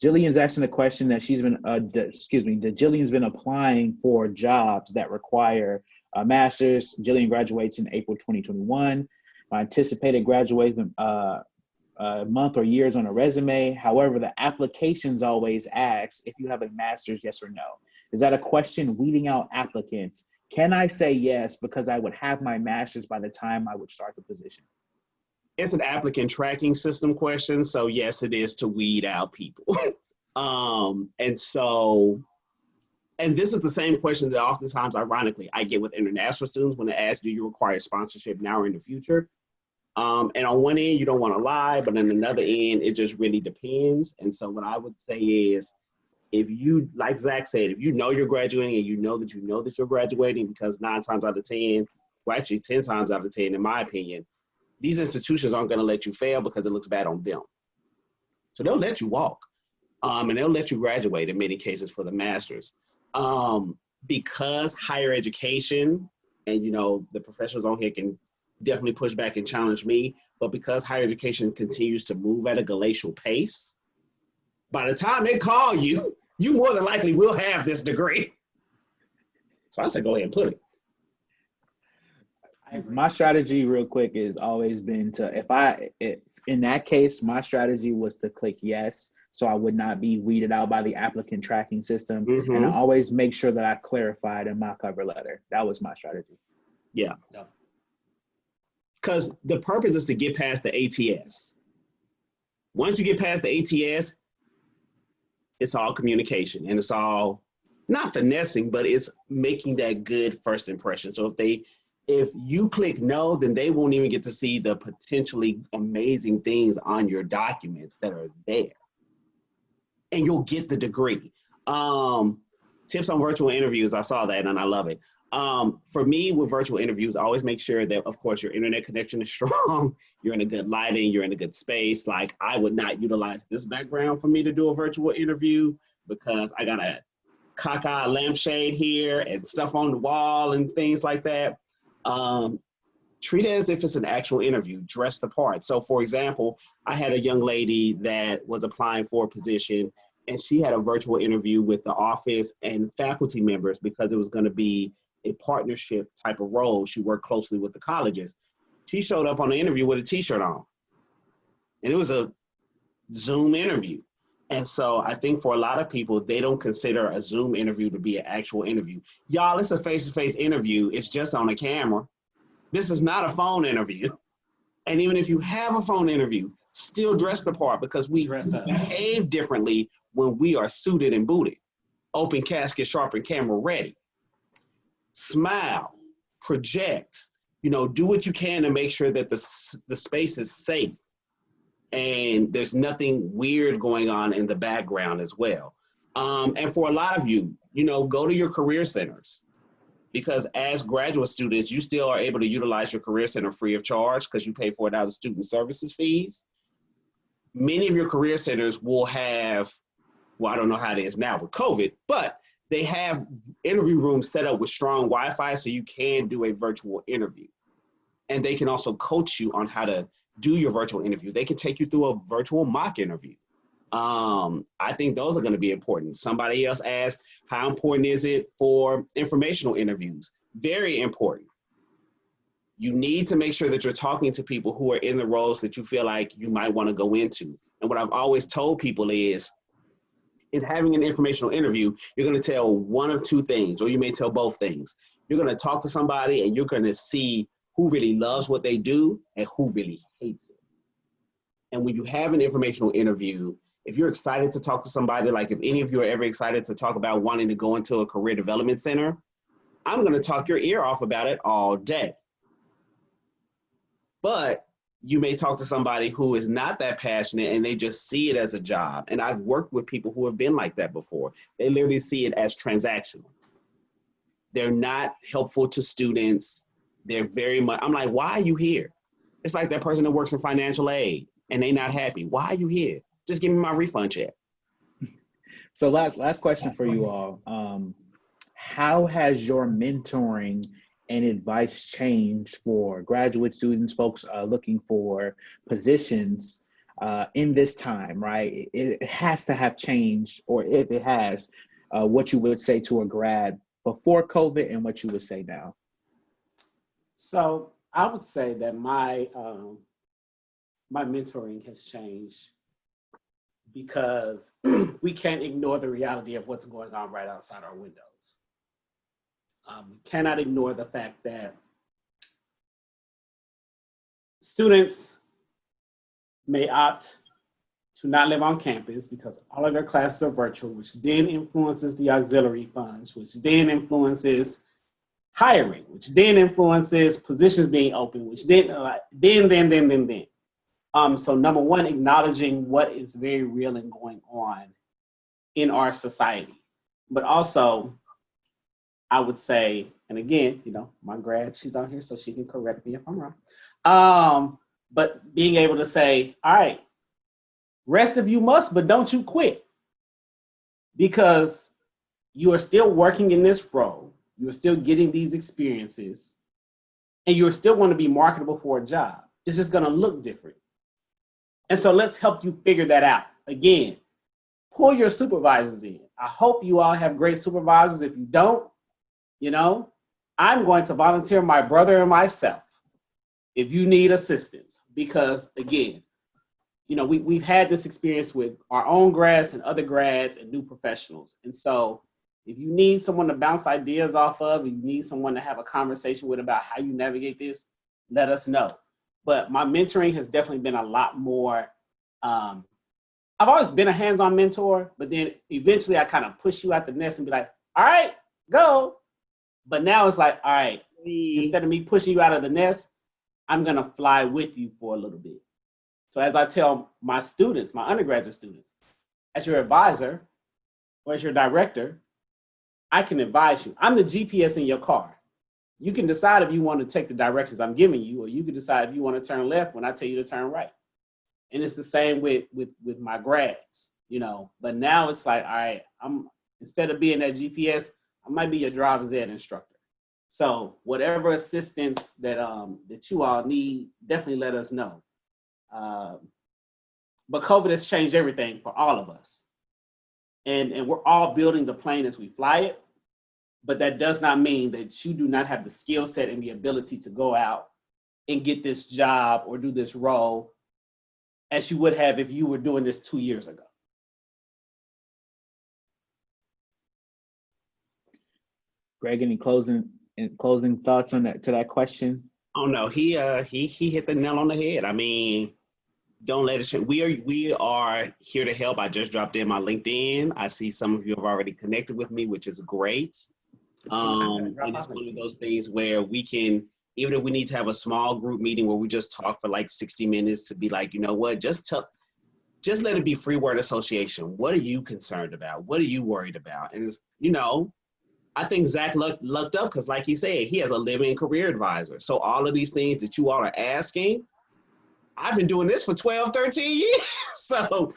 Jillian's asking a question that she's been, Jillian's been applying for jobs that require a master's. Jillian graduates in April 2021. My anticipated graduation month or years on a resume. However, the applications always ask if you have a master's, yes or no. Is that a question weeding out applicants? Can I say yes because I would have my master's by the time I would start the position? It's an applicant tracking system question. So yes, it is to weed out people. And this is the same question that oftentimes, ironically, I get with international students when they ask, do you require sponsorship now or in the future? And on one end, you don't want to lie, but on another end, it just really depends. And so what I would say is, if you, like Zach said, if you know you're graduating and you know that you're graduating, because 9 times out of 10, well, actually 10 times out of 10, in my opinion, these institutions aren't going to let you fail because it looks bad on them. So they'll let you walk, and they'll let you graduate in many cases for the master's. Because higher education, and you know, the professionals on here can definitely push back and challenge me, but because higher education continues to move at a glacial pace, by the time they call you, you more than likely will have this degree. So I said, go ahead and put it. My strategy real quick has always been to, in that case, my strategy was to click yes, so I would not be weeded out by the applicant tracking system. Mm-hmm. And I always make sure that I clarified in my cover letter. That was my strategy. Yeah. Because the purpose is to get past the ATS. Once you get past the ATS, it's all communication, and it's all not finessing, but it's making that good first impression. So if you click no, then they won't even get to see the potentially amazing things on your documents that are there. And you'll get the degree. Tips on virtual interviews, I saw that and I love it. For me, with virtual interviews, I always make sure that, of course, your internet connection is strong, you're in a good lighting, you're in a good space. Like, I would not utilize this background for me to do a virtual interview because I got a cockeyed lampshade here and stuff on the wall and things like that. Treat it as if it's an actual interview, dress the part. So for example, I had a young lady that was applying for a position and she had a virtual interview with the office and faculty members because it was going to be a partnership type of role. She worked closely with the colleges. She showed up on the interview with a t-shirt on and it was a Zoom interview. And so I think for a lot of people, they don't consider a Zoom interview to be an actual interview. Y'all, it's a face-to-face interview. It's just on a camera. This is not a phone interview. And even if you have a phone interview, still dress the part, because we behave differently when we are suited and booted. Open casket, sharpened camera ready. Smile, project, do what you can to make sure that the space is safe and there's nothing weird going on in the background as well. And for a lot of you, go to your career centers, because as graduate students, you still are able to utilize your career center free of charge because you pay for it out of student services fees. Many of your career centers will have, well, I don't know how it is now with COVID, but they have interview rooms set up with strong Wi-Fi so you can do a virtual interview. And they can also coach you on how to do your virtual interview. They can take you through a virtual mock interview. I think those are going to be important. Somebody else asked, how important is it for informational interviews? Very important. You need to make sure that you're talking to people who are in the roles that you feel like you might want to go into. And what I've always told people is, in having an informational interview, you're going to tell one of two things, or you may tell both things. You're going to talk to somebody and you're going to see who really loves what they do and who really hates it. And when you have an informational interview, if you're excited to talk to somebody, like if any of you are ever excited to talk about wanting to go into a career development center, I'm going to talk your ear off about it all day. But you may talk to somebody who is not that passionate and they just see it as a job. And I've worked with people who have been like that before. They literally see it as transactional. They're not helpful to students. They're very much, I'm like, why are you here? It's like that person that works in financial aid and they're not happy. Why are you here? Just give me my refund check. So last question for you all. How has your mentoring and advice changed for graduate students, folks looking for positions in this time, right? It has to have changed, or if it has, what you would say to a grad before COVID and what you would say now. So I would say that my mentoring has changed because we can't ignore the reality of what's going on right outside our windows. We cannot ignore the fact that students may opt to not live on campus because all of their classes are virtual, which then influences the auxiliary funds, which then influences hiring, which then influences positions being open, which then. So number one, acknowledging what is very real and going on in our society. But also, I would say, and again, my grad, she's on here, so she can correct me if I'm wrong. But being able to say, all right, rest of you must, but don't you quit. Because you are still working in this role. You're still getting these experiences. And you're still going to be marketable for a job. It's just going to look different. And so let's help you figure that out. Again, pull your supervisors in. I hope you all have great supervisors. If you don't, I'm going to volunteer my brother and myself if you need assistance. Because again, we've had this experience with our own grads and other grads and new professionals. And so if you need someone to bounce ideas off of, if you need someone to have a conversation with about how you navigate this, let us know. But my mentoring has definitely been a lot more. I've always been a hands-on mentor, but then eventually I kind of push you out the nest and be like, all right, go. But now it's like, all right, instead of me pushing you out of the nest, I'm going to fly with you for a little bit. So as I tell my students, my undergraduate students, as your advisor or as your director, I can advise you. I'm the GPS in your car. You can decide if you want to take the directions I'm giving you, or you can decide if you want to turn left when I tell you to turn right. And it's the same with my grads, But now it's like, all right, instead of being that GPS, I might be your driver's ed instructor. So whatever assistance that you all need, definitely let us know. But COVID has changed everything for all of us. And we're all building the plane as we fly it. But that does not mean that you do not have the skill set and the ability to go out and get this job or do this role as you would have if you were doing this 2 years ago. Greg, any closing thoughts on that question? Oh no, he hit the nail on the head. I mean, don't let it change. We are here to help. I just dropped in my LinkedIn. I see some of you have already connected with me, which is great. And it's one of those things where we can, even if we need to have a small group meeting where we just talk for like 60 minutes to be like, you know what, just let it be free word association. What are you concerned about? What are you worried about? And it's, I think Zach lucked up because, like he said, he has a living career advisor. So all of these things that you all are asking, I've been doing this for 12, 13 years. So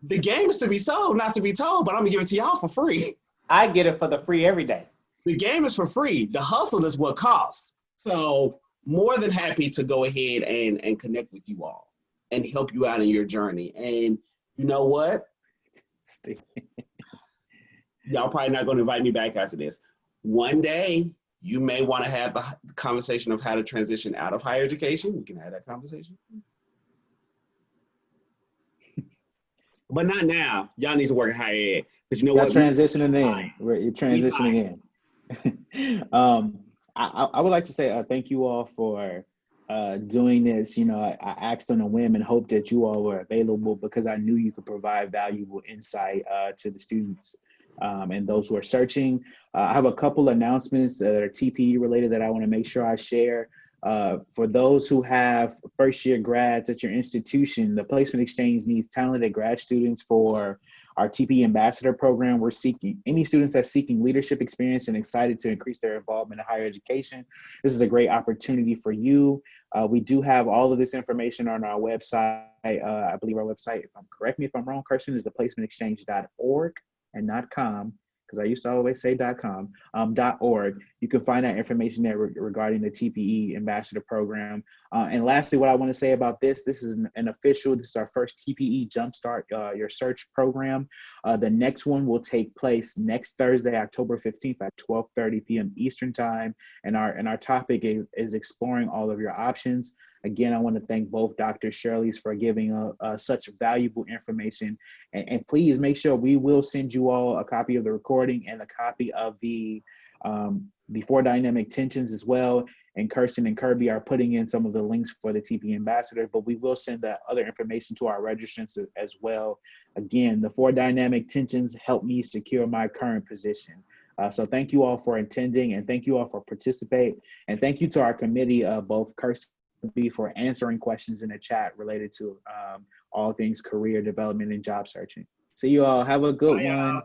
the game is to be sold, not to be told, but I'm gonna give it to y'all for free. I get it for the free every day. The game is for free. The hustle is what costs. So more than happy to go ahead and connect with you all and help you out in your journey. And you know what? Y'all probably not going to invite me back after this. One day, you may want to have the conversation of how to transition out of higher education. We can have that conversation. But not now. Y'all need to work in higher ed. Because you know what? Transitioning in. You're transitioning in. I would like to say thank you all for doing this. I asked on a whim and hoped that you all were available because I knew you could provide valuable insight to the students and those who are searching. I have a couple announcements that are TPE related that I want to make sure I share. For those who have first-year grads at your institution, the Placement Exchange needs talented grad students for our TPE Ambassador program. We're seeking any students that's seeking leadership experience and excited to increase their involvement in higher education. This is a great opportunity for you. We do have all of this information on our website. I believe our website, correct me if I'm wrong, Kirsten, is theplacementexchange.org and not .com, because I used to always say .com, .org. You can find that information there regarding the TPE Ambassador Program. And lastly, what I want to say about this is an official, this is our first TPE Jumpstart Your Search program. The next one will take place next Thursday, October 15th at 12:30 p.m. Eastern Time. And our topic is exploring all of your options. Again, I want to thank both Dr. Shirley's for giving such valuable information. And please make sure we will send you all a copy of the recording and a copy of the Before Dynamic Tensions as well. And Kirsten and Kirby are putting in some of the links for the TPE Ambassador, but we will send that other information to our registrants as well. Again, the 4 Dynamic Tensions helped me secure my current position. So thank you all for attending, and thank you all for participating. And thank you to our committee, both Kirsten for answering questions in the chat related to all things career development and job searching. See you all. Have a good one.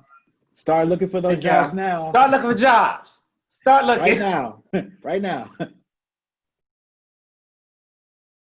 Start looking for those jobs now. Start looking for jobs. Start looking. Right now. Right now.